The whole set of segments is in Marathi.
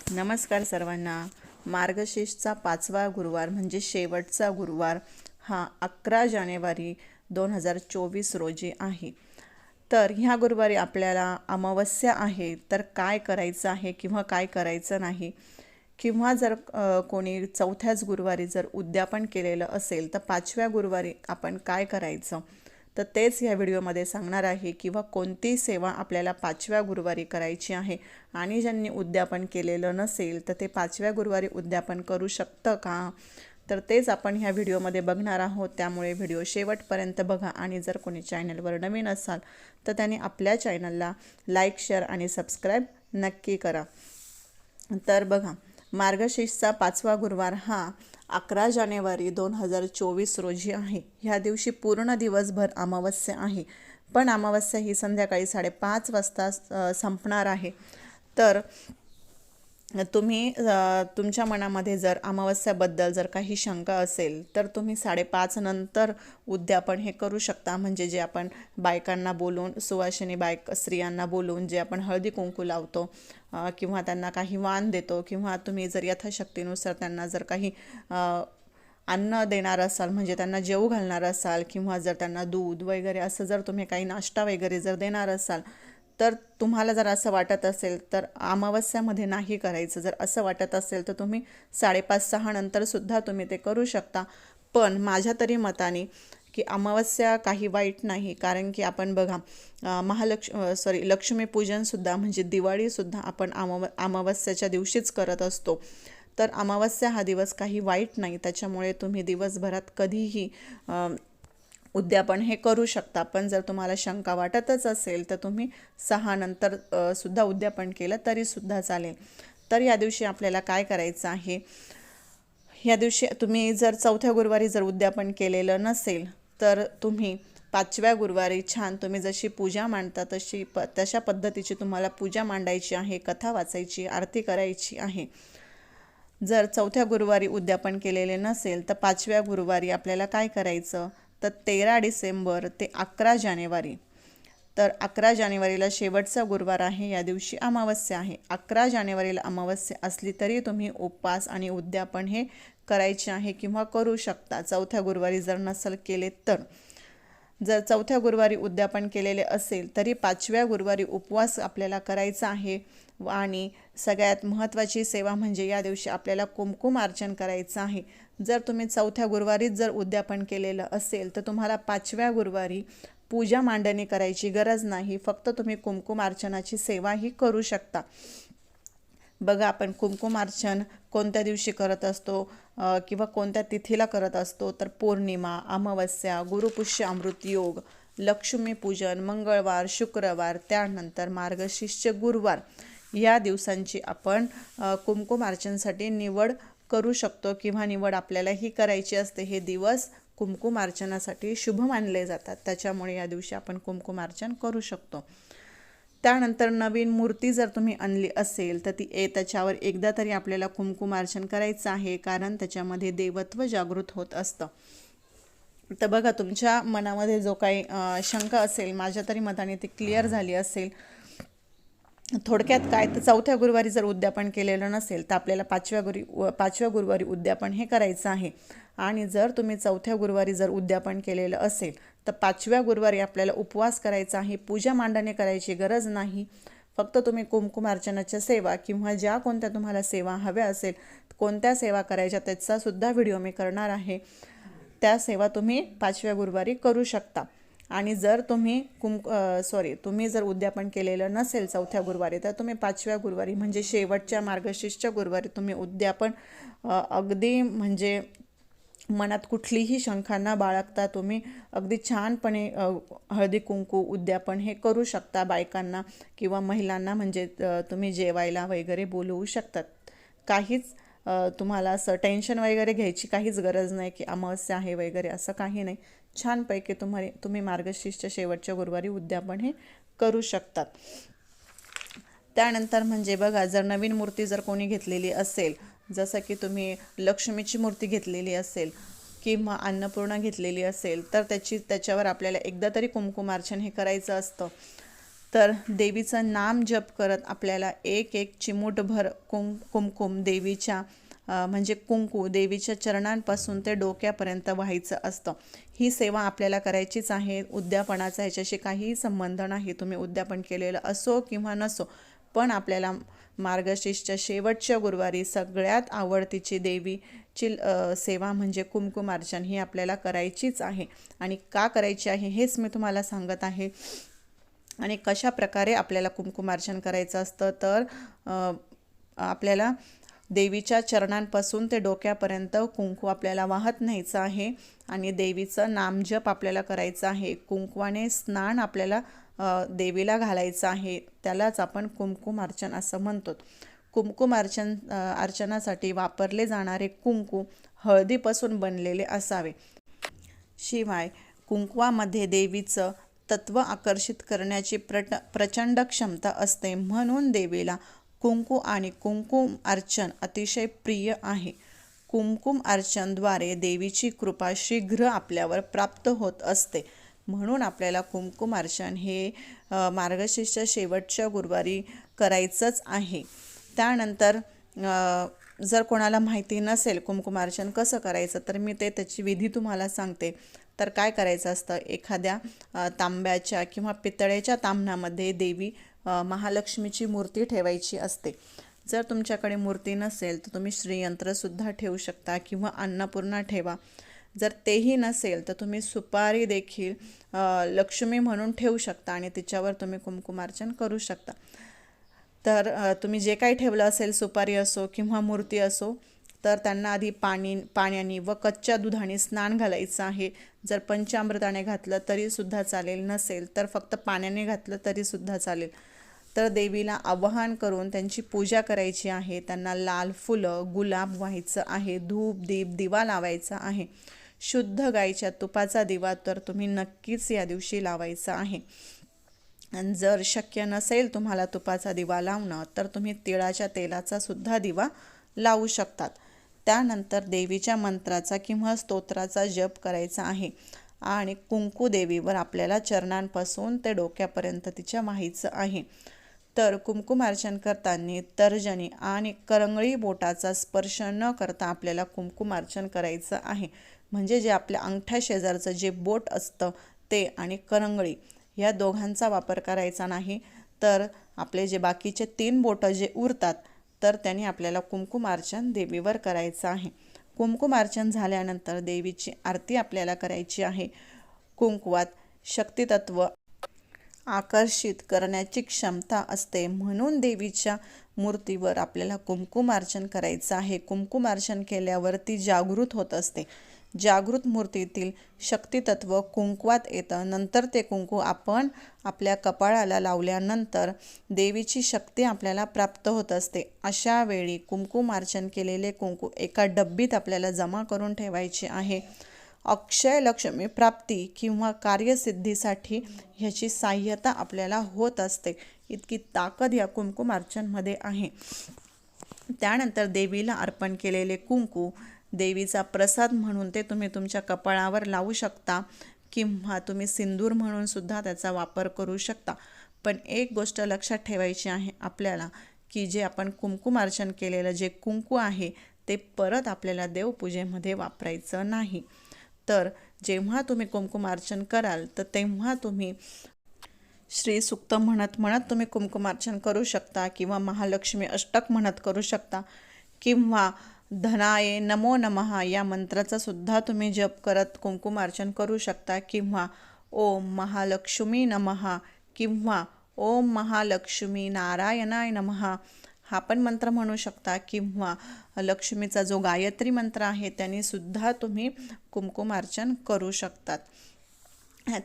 नमस्कार सर्वांना। मार्गशीर्षचा 5वा गुरुवार म्हणजे शेवटचा गुरुवार हा 11 जानेवारी 2024 रोजी आहे। तर ह्या गुरुवारी आपल्याला अमावस्या आहे, तर काय करायचं आहे किंवा काय करायचं नाही, किंवा जर कोणी चौथ्याच गुरुवारी जर उद्यापन केलेलं असेल तर 5व्या गुरुवारी आपण काय करायचं, तर तेच या व्हिडिओमध्ये सांगणार आहे। किंवा कोणती सेवा आपल्याला 5व्या गुरुवारी करायची आहे आणि ज्यांनी उद्यापन केलेलं नसेल तर ते 5व्या गुरुवारी उद्यापन करू शकतं का, तर तेच आपण ह्या व्हिडिओमध्ये बघणार आहोत। त्यामुळे व्हिडिओ शेवटपर्यंत बघा आणि जर कोणी चॅनलवर नवीन असाल तर त्यांनी आपल्या चॅनलला लाईक, शेअर आणि सबस्क्राईब नक्की करा। तर बघा, मार्गशीर्षचा 5वा गुरुवार हा 11 जानेवारी 2024 रोजी आहे। ह्या दिवशी पूर्ण दिवसभर अमावस्या आहे, पण अमावस्या ही संध्याकाळी 5:30 वाजता संपणार आहे। तर तुम्ही तुमच्या मनामध्ये जर अमावस्याबद्दल जर काही शंका असेल तर तुम्ही 5:30 नंतर उद्यापन हे करू शकता। म्हणजे जे आपण बायकांना बोलून, सुवासिनी स्त्रियांना बोलून जे आपण हळदी कुंकू लावतो किंवा त्यांना काही वाण देतो, किंवा तुम्ही जर यथाशक्तीनुसार त्यांना जर काही अन्न देणार असाल, म्हणजे त्यांना जेवू घालणार असाल, किंवा जर त्यांना दूध वगैरे असं जर तुम्ही काही नाश्ता वगैरे जर देणार असाल, तर तुम्हाला जर असं वाटत असेल तर अमावस्यामध्ये नाही करायचं। जर असं वाटत असेल तर तुम्ही 5:30-6 नंतरसुद्धा तुम्ही ते करू शकता। पण माझ्या तरी मताने की अमावस्या काही वाईट नाही, कारण की आपण बघा लक्ष्मीपूजनसुद्धा म्हणजे दिवाळीसुद्धा आपण अमावस्याच्या दिवशीच करत असतो। तर अमावस्या हा दिवस काही वाईट नाही, त्याच्यामुळे तुम्ही दिवसभरात कधीही उद्यापन हे करू शकता। पण जर तुम्हाला शंका वाटतच असेल तर तुम्ही 6 नंतर सुद्धा उद्यापन केलं तरीसुद्धा चालेल। तर या दिवशी आपल्याला काय करायचं आहे, या दिवशी तुम्ही जर चौथ्या गुरुवारी जर उद्यापन केलेलं नसेल तर तुम्ही 5व्या गुरुवारी छान तुम्ही जशी पूजा मांडता तशा पद्धतीची तुम्हाला पूजा मांडायची आहे, कथा वाचायची, आरती करायची आहे। जर चौथ्या गुरुवारी उद्यापन केलेले नसेल तर 5व्या गुरुवारी आपल्याला काय करायचं, तर 13 डिसेंबर ते 11 जानेवारी, तर 11 जानेवारीला शेवटचा गुरुवार आहे, या दिवशी अमावस्या आहे। 11 जानेवारीला अमावस्या असली तरी तुम्ही उपवास आणि उद्यापन हे करायचे आहे किंवा करू शकता, चौथ्या गुरुवारी जर नसेल केले तर। जर चौथ्या गुरुवारी उद्यापन केलेले असेल तरी 5व्या गुरुवारी उपवास आपल्याला करायचा आहे। आणि सगळ्यात महत्त्वाची सेवा म्हणजे या दिवशी आपल्याला कुमकुम अर्चन करायचं आहे। जर तुम्ही चौथ्या गुरुवारीच जर उद्यापन केलेलं असेल तर तुम्हाला 5व्या गुरुवारी पूजा मांडणी करायची गरज नाही, फक्त तुम्ही कुमकुम अर्चनाची सेवाही करू शकता। बघा, आपण कुमकुम अर्चन कोणत्या दिवशी करत असतो किंवा कोणत्या तिथीला करत असतो, तर पौर्णिमा, अमावस्या, गुरुपुष्य अमृत योग, लक्ष्मीपूजन, मंगळवार, शुक्रवार, त्यानंतर मार्गशीर्ष गुरुवार या दिवसांची आपण कुमकुम अर्चनसाठी निवड करू शकतो, किंवा निवड आपल्याला ही करायची असते। हे दिवस कुमकुम अर्चनासाठी शुभ मानले जातात, त्याच्यामुळे या दिवशी आपण कुमकुम अर्चन करू शकतो। त्यानंतर नवीन मूर्ती जर तुम्ही आणली असेल तर त्याच्यावर एकदा तरी आपल्याला कुमकुम अर्चन करायचं आहे, कारण त्याच्यामध्ये देवत्व जागृत होत असतं। तर बघा, तुमच्या मनामध्ये जो काही शंका असेल, माझ्या तरी मताने ती क्लिअर झाली असेल। थोडक्यात काय, तर चौथ्या गुरुवारी जर उद्यापन केलेलं नसेल तर आपल्याला 5व्या गुरुवारी उद्यापन हे करायचं आहे। आणि जर तुम्ही चौथ्या गुरुवारी जर उद्यापन केलेलं असेल तर 5व्या गुरुवारी आपल्याला उपवास करायचा आहे, पूजा मांडणी करायची गरज नाही। फक्त तुम्ही कुमकुम अर्चनाच्या सेवा किंवा ज्या कोणत्या तुम्हाला सेवा हव्या असेल, कोणत्या सेवा करायच्या त्याचा सुद्धा व्हिडिओ मी करणार आहे, त्या सेवा तुम्ही 5व्या गुरुवारी करू शकता। आणि जर तुम्ही तुम्ही जर उद्यापन केलेलं नसेल चौथ्या गुरुवारी, तर तुम्ही 5व्या गुरुवारी म्हणजे शेवटच्या मार्गशीर्षच्या गुरुवारी तुम्ही उद्यापन अगदी म्हणजे मनात कुठलीही शंका न बाळगता तुम्ही अगदी छानपणे हळदी कुंकू उद्यापन हे करू शकता। बायकांना किंवा महिलांना म्हणजे तुम्ही जेवायला वगैरे बोलवू शकतात। काहीच तुम्हाला असं टेन्शन वगैरे घ्यायची काहीच गरज नाही की अमावस्या आहे वगैरे, असं काही नाही। छानपैकी तुम्ही मार्गशीर्षच्या शेवटच्या गुरुवारी उद्यापन हे करू शकतात। त्यानंतर म्हणजे बघा, जर नवीन मूर्ती जर कोणी घेतलेली असेल, जसं की तुम्ही लक्ष्मीची मूर्ती घेतलेली असेल किंवा अन्नपूर्णा घेतलेली असेल, तर त्याच्यावर आपल्याला एकदा तरी कुमकुम अर्चन हे करायचं असतं। तर देवीचं नाम जप करत आपल्याला एक एक चिमूटभर कुमकुम देवीच्या म्हणजे कुंकू देवीच्या चरणांपासून ते डोक्यापर्यंत व्हायचं असतं. ही सेवा आपल्याला करायचीच आहे. उद्यापनाचा ह्याच्याशी काहीही संबंध नाही. तुम्ही उद्यापन केलेलं असो किंवा नसो, पण आपल्याला मार्गशीर्षच्या शेवटच्या गुरुवारी सगळ्यात आवडतीची देवीची सेवा म्हणजे कुमकुमार्चन ही आपल्याला करायचीच आहे. आणि का करायची आहे हेच मी तुम्हाला सांगत आहे. आणि कशा प्रकारे आपल्याला कुमकुमार्चन करायचं असतं, तर आपल्याला देवीच्या चरणांपासून ते डोक्यापर्यंत कुंकू आपल्याला वाहत न्यायचं आहे आणि देवीचं नामजप आपल्याला करायचं आहे. कुंकवाने स्नान आपल्याला देवीला घालायचं आहे. त्यालाच आपण कुमकुमार्चन असं म्हणतो. अर्चनासाठी वापरले जाणारे कुंकू हळदीपासून बनलेले असावे. शिवाय कुंकवामध्ये देवीचं तत्व आकर्षित करण्याची प्रचंड क्षमता असते, म्हणून देवीला कुंकू आणि कुंकुम अर्चन अतिशय प्रिय आहे. कुंकुम अर्चनद्वारे देवीची कृपा शीघ्र आपल्यावर प्राप्त होत असते. म्हणून आपल्याला कुंकुम अर्चन हे मार्गशीर्षच्या शेवटच्या गुरुवारी करायचंच आहे. त्यानंतर जर कोणाला माहिती नसेल कुंकुमार्चन कसं करायचं, तर मी त्याची विधी तुम्हाला सांगते. तर काय करायचं असतं, एखाद्या तांब्याच्या किंवा पितळेच्या ताम्हणामध्ये देवी महालक्ष्मीची मूर्ती ठेवायची असते. जर तुमच्याकडे मूर्ती नसेल तर तुम्ही श्रीयंत्रसुद्धा ठेवू शकता किंवा अन्नपूर्णा ठेवा. जर तेही नसेल तर तुम्ही सुपारी देखील लक्ष्मी म्हणून ठेवू शकता आणि तिच्यावर तुम्ही कुंकुमार्चन करू शकता. तर तुम्ही जे काही ठेवलं असेल, सुपारी असो किंवा मूर्ती असो, तर त्यांना आधी पाण्याने व कच्च्या दुधाने स्नान घालायचं आहे. जर पंचामृताने घातलं तरीसुद्धा चालेल, नसेल तर फक्त पाण्याने घातलं तरीसुद्धा चालेल. तर देवीला आवाहन करून त्यांची पूजा करायची आहे. त्यांना लाल फुलं, गुलाब व्हायचं आहे. धूप, दीप, दिवा लावायचा आहे. शुद्ध गाईच्या तुपाचा दिवा तर तुम्ही नक्कीच या दिवशी लावायचा आहे. आणि जर शक्य नसेल तुम्हाला तुपाचा दिवा लावणं, तर तुम्ही तिळाच्या तेलाचा सुद्धा दिवा लावू शकतात. त्यानंतर देवीच्या मंत्राचा किंवा स्तोत्राचा जप करायचा आहे आणि कुंकू देवीवर आपल्याला चरणांपासून ते डोक्यापर्यंत तिच्या व्हायचं आहे. तर कुंकुमार्चन करताना तर्जनी आणि करंगळी बोटाचा स्पर्श न करता आपल्याला कुंकुमार्चन करायचं आहे. म्हणजे जे आपल्या अंगठ्या शेजारचं जे बोट असतं ते आणि करंगळी या दोघांचा वापर करायचा नाही. तर आपले जे बाकीचे 3 बोटं जे उरतात, तर त्यांनी आपल्याला कुंकुमार्चन देवीवर करायचं आहे. कुंकुमार्चन झाल्यानंतर देवीची आरती आपल्याला करायची आहे. कुंकवात शक्तितत्व आकर्षित करण्याची क्षमता असते, म्हणून देवीच्या मूर्तीवर आपल्याला कुंकुमार्चन करायचं आहे. कुंकुमार्चन केल्यावर ती जागृत होत असते. जागृत मूर्तीतील शक्तितत्व कुंकवात येतं. नंतर ते कुंकू आपण आपल्या कपाळाला लावल्यानंतर देवीची शक्ती आपल्याला प्राप्त होत असते. अशा वेळी कुंकुमार्चन केलेले कुंकू एका डब्बीत आपल्याला जमा करून ठेवायचे आहे. अक्षय लक्ष्मी प्राप्ती किंवा कार्यसिद्धीसाठी ह्याची सहाय्यता आपल्याला होत असते. इतकी ताकद या कुंकुमार्चनमध्ये आहे. त्यानंतर देवीला अर्पण केलेले कुंकू देवीचा प्रसाद म्हणून ते तुम्ही तुमच्या कपाळावर लावू शकता किंवा तुम्ही सिंदूर म्हणून सुद्धा त्याचा वापर करू शकता. पण एक गोष्ट लक्षात ठेवायची आहे आपल्याला, की जे आपण कुंकुमार्चन केलेलं जे कुंकू आहे ते परत आपल्याला देवपूजेमध्ये वापरायचं नाही. तर जेव्हा तुम्ही कुंकुमार्चन कराल तर तेव्हा तुम्ही श्री सुक्त म्हणत तुम्ही कुंकुमार्चन करू शकता किंवा महालक्ष्मी अष्टक म्हणत करू शकता किंवा धनाये नमो नमः या मंत्राचा सुद्धा तुम्ही जप करत कुंकुमार्चन करू शकता किंवा ओम महालक्ष्मी नमः किंवा ओम महालक्ष्मी नारायणाय नमः हा पण मंत्र म्हणू शकता किंवा लक्ष्मीचा जो गायत्री मंत्र आहे त्याने सुद्धा तुम्ही कुंकुमार्चन करू शकतात.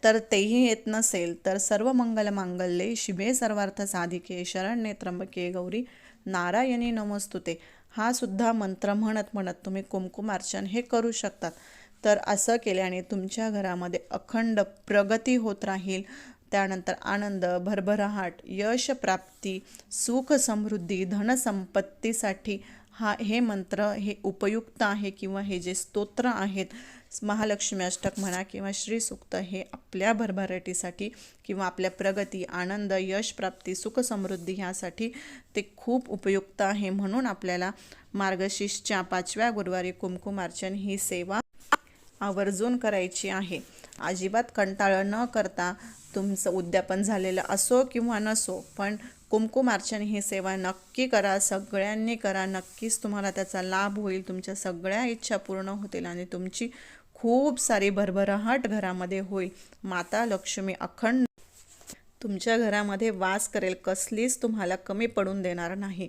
तर तेही येत नसेल तर सर्व मंगल मांगल्ये शिवे सर्वार्थ साधिके शरण्ये त्र्यंबके गौरी नारायणी नमोस्तुते हा सुद्धा मंत्र म्हणत तुम्ही कुंकुमार्चन हे करू शकतात. तर असं केल्याने तुमच्या घरामध्ये अखंड प्रगती होत राहील. त्यानंतर आनंद, भरभराट, यश प्राप्ती, सुख समृद्धी, धनसंपत्तीसाठी हे मंत्र हे उपयुक्त आहे किंवा हे जे स्तोत्र आहेत महालक्ष्मी अष्टक म्हणा किंवा श्री सूक्त हे आपल्या भरभराटीसाठी किंवा आपल्या प्रगती, आनंद, यश प्राप्ती, सुख समृद्धी ह्यासाठी ते खूप उपयुक्त आहे. म्हणून आपल्याला मार्गशीर्षच्या 5व्या गुरुवारी कुंकुमार्चन ही सेवा आवर्जून करायची आहे. अजिबात कंटाळा न करता तुमचं उद्यापन झालेलं असो किंवा नसो, पण कुंकुमार्चन ही सेवा नक्की करा, सगळ्यांनी करा. नक्कीच तुम्हाला त्याचा लाभ होईल, तुमच्या सगळ्या इच्छा पूर्ण होतील आणि तुमची खूप सारी भरभराट घरामध्ये होईल. माता लक्ष्मी अखंड तुमच्या घरामध्ये वास करेल, कसलीच तुम्हाला कमी पडून देणार नाही.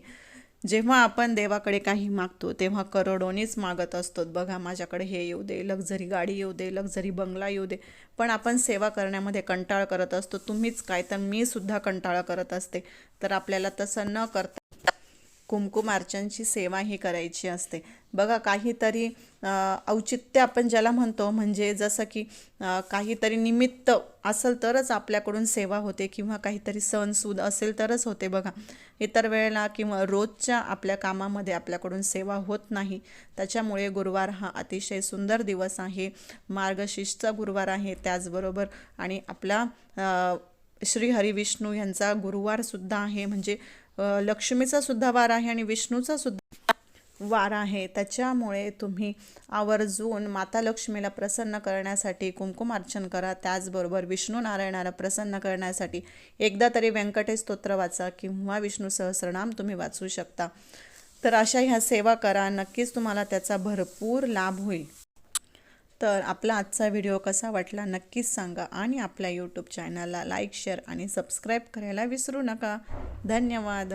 जेव्हा आपण देवाकडे काही मागतो तेव्हा करोडोनीच मागत असतो. बघा, माझ्याकडे हे येऊ दे, लक्झरी गाडी येऊ दे, लक्झरी बंगला येऊ दे, पण आपण सेवा करण्यामध्ये कंटाळ करत असतो. तुम्हीच काय तर मी सुद्धा कंटाळा करत असते. तर आपल्याला तसं न करता कुंकुमार्चनची सेवा ही करायची असते. बघा, काहीतरी औचित्य आपण ज्याला म्हणतो, म्हणजे जसं की काहीतरी निमित्त असेल तरच आपल्याकडून सेवा होते किंवा काहीतरी सणसूद असेल तरच होते. बघा, इतर वेळेला किंवा रोजच्या आपल्या कामामध्ये आपल्याकडून सेवा होत नाही. त्याच्यामुळे गुरुवार हा अतिशय सुंदर दिवस आहे. मार्गशीर्षचा गुरुवार आहे त्याचबरोबर, आणि आपला श्री हरिविष्णू यांचा गुरुवारसुद्धा आहे. म्हणजे लक्ष्मीचा सुद्धा वार आहे आणि विष्णूचा सुद्धा वार आहे. त्याच्यामुळे तुम्ही आवर्जून माता लक्ष्मीला प्रसन्न करण्यासाठी कुंकुमार्चन करा. त्याचबरोबर विष्णू नारायणाला प्रसन्न करण्यासाठी एकदा तरी व्यंकटेश स्तोत्र वाचा किंवा विष्णू सहस्रनाम तुम्ही वाचू शकता. तर अशा ह्या सेवा करा, नक्कीच तुम्हाला त्याचा भरपूर लाभ होईल. तर आपला आजचा व्हिडिओ कसा वाटला नक्कीच सांगा आणि आपल्या यूट्यूब चॅनलला लाईक, शेअर आणि सबस्क्राईब करायला विसरू नका. धन्यवाद.